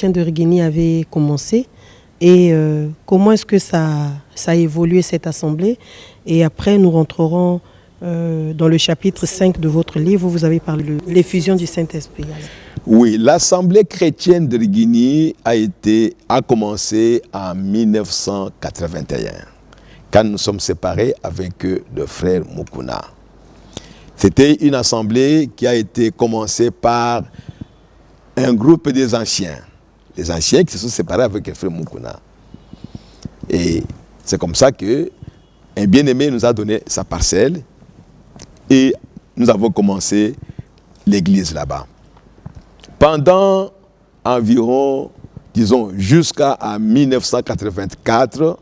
de Riguigny avait commencé et comment est-ce que ça a évolué cette assemblée. Et après, nous rentrerons dans le chapitre 5 de votre livre où vous avez parlé de l'effusion du Saint-Esprit. Oui, l'Assemblée chrétienne de Riguigny a commencé en 1981, quand nous sommes séparés avec le frère Mukuna. C'était une assemblée qui a été commencée par un groupe des anciens. Les anciens qui se sont séparés avec le frère Mukuna. Et c'est comme ça que un bien-aimé nous a donné sa parcelle et nous avons commencé l'église là-bas. Pendant environ, disons, jusqu'à 1984,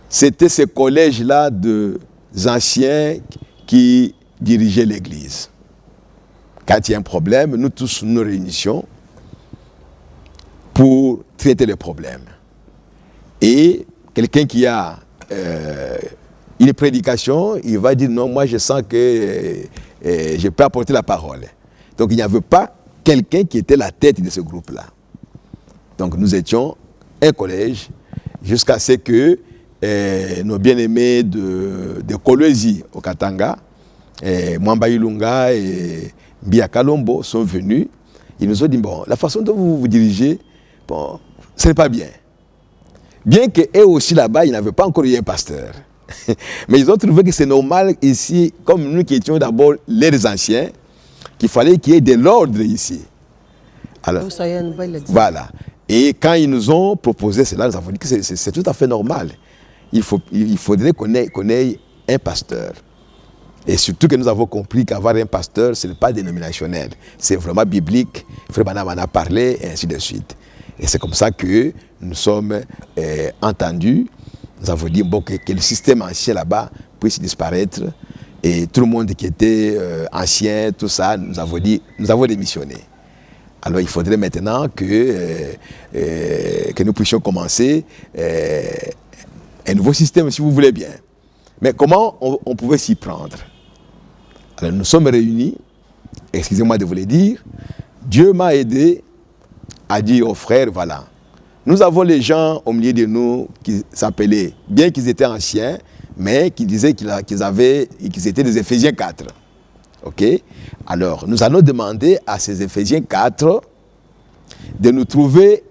c'était ces collèges-là de anciens qui dirigeaient l'église. Quand il y a un problème, nous tous nous réunissions pour traiter le problème. Et quelqu'un qui a une prédication, il va dire non, moi je sens que je peux apporter la parole. Donc il n'y avait pas quelqu'un qui était la tête de ce groupe-là. Donc nous étions un collège jusqu'à ce que nos bien-aimés de Kolwezi au Katanga, Mwamba Ilunga et Mbia Kalombo sont venus. Ils nous ont dit, bon, la façon dont vous vous dirigez, bon, ce n'est pas bien. Bien qu'eux aussi là-bas, ils n'avaient pas encore eu un pasteur. Mais ils ont trouvé que c'est normal ici, comme nous qui étions d'abord les anciens, qu'il fallait qu'il y ait de l'ordre ici. Alors, voilà. Et quand ils nous ont proposé cela, nous avons dit que c'est tout à fait normal. Il faudrait qu'on ait un pasteur. Et surtout que nous avons compris qu'avoir un pasteur, ce n'est pas dénominationnel. C'est vraiment biblique. Frère Banam en a parlé, et ainsi de suite. Et c'est comme ça que nous sommes entendus. Nous avons dit bon, que le système ancien là-bas puisse disparaître. Et tout le monde qui était ancien, tout ça, nous avons dit, nous avons démissionné. Alors il faudrait maintenant que nous puissions commencer un nouveau système, si vous voulez bien. Mais comment on pouvait s'y prendre? Alors nous sommes réunis, excusez-moi de vous le dire, Dieu m'a aidé à dire aux frères, voilà, nous avons les gens au milieu de nous qui s'appelaient, bien qu'ils étaient anciens, mais qui disaient qu'ils étaient des Éphésiens 4. Ok? Alors, nous allons demander à ces Éphésiens 4 de nous trouver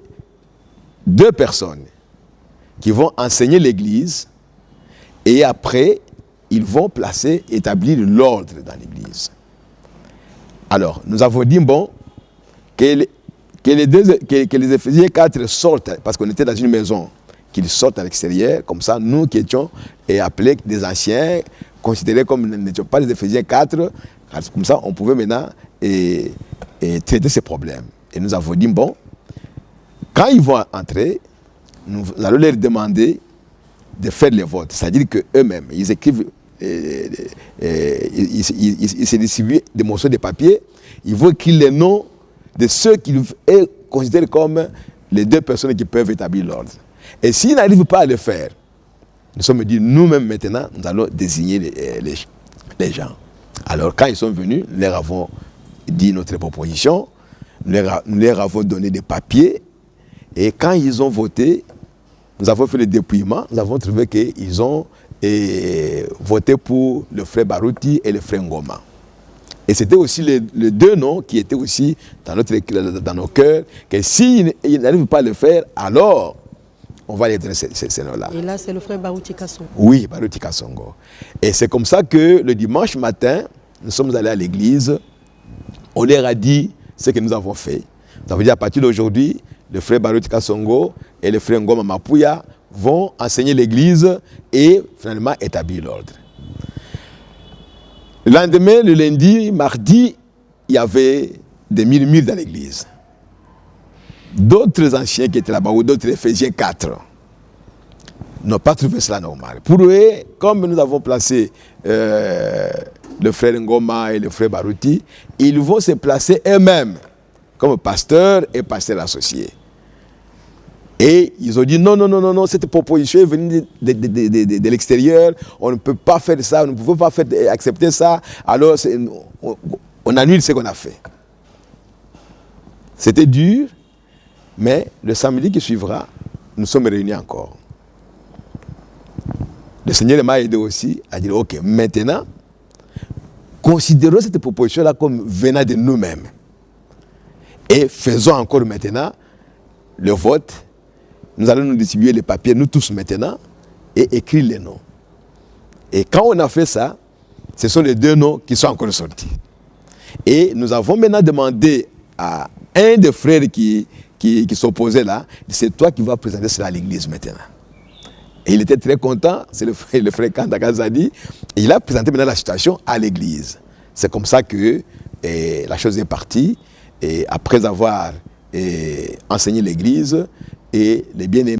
2 personnes qui vont enseigner l'Église et après, ils vont établir l'ordre dans l'Église. Alors, nous avons dit, bon, que les Éphésiens 4 sortent, parce qu'on était dans une maison, qu'ils sortent à l'extérieur, comme ça, nous qui étions appelés des anciens, considérés comme nous n'étions pas les Éphésiens 4, comme ça, on pouvait maintenant traiter ces problèmes. Et nous avons dit, bon, quand ils vont entrer, nous allons leur demander de faire les votes. C'est-à-dire qu'eux-mêmes, ils écrivent, ils se distribuent des morceaux de papier, ils vont écrire les noms de ceux qu'ils considèrent comme les 2 personnes qui peuvent établir l'ordre. Et s'ils n'arrivent pas à le faire, nous sommes dit, nous-mêmes maintenant, nous allons désigner les gens. Alors quand ils sont venus, nous leur avons dit notre proposition, nous leur avons donné des papiers, et quand ils ont voté, nous avons fait le dépouillement, nous avons trouvé qu'ils ont voté pour le frère Barouti et le frère Ngoma. Et c'était aussi les 2 noms qui étaient aussi dans nos cœurs, que s'ils n'arrivent pas à le faire, alors on va les donner ces noms-là. Et là, c'est le frère Barouti Kassongo. Oui, Barouti Kassongo. Et c'est comme ça que le dimanche matin, nous sommes allés à l'église, on leur a dit ce que nous avons fait. Nous avons dit à partir d'aujourd'hui, le frère Barouti Kassongo et le frère Ngoma Mapouya vont enseigner l'église et finalement établir l'ordre. Le lendemain, le lundi, mardi, il y avait des murmures dans l'église. D'autres anciens qui étaient là-bas, ou d'autres Éphésiens 4, n'ont pas trouvé cela normal. Pour eux, comme nous avons placé le frère Ngoma et le frère Barouti, ils vont se placer eux-mêmes comme pasteurs et pasteurs associés. Et ils ont dit non, cette proposition est venue de l'extérieur, on ne peut pas faire ça, on ne pouvait pas accepter ça, alors on annule ce qu'on a fait. C'était dur, mais le samedi qui suivra, nous sommes réunis encore. Le Seigneur m'a aidé aussi à dire, ok, maintenant, considérons cette proposition-là comme venant de nous-mêmes. Et faisons encore maintenant le vote. Nous allons nous distribuer les papiers, nous tous maintenant, et écrire les noms. Et quand on a fait ça, ce sont les 2 noms qui sont encore sortis. Et nous avons maintenant demandé à un des frères qui s'opposait là, c'est toi qui vas présenter cela à l'église maintenant. Et il était très content, c'est le frère Kanda Kazadi, et il a présenté maintenant la situation à l'église. C'est comme ça que la chose est partie, et après avoir enseigné l'église, et les bien-aimés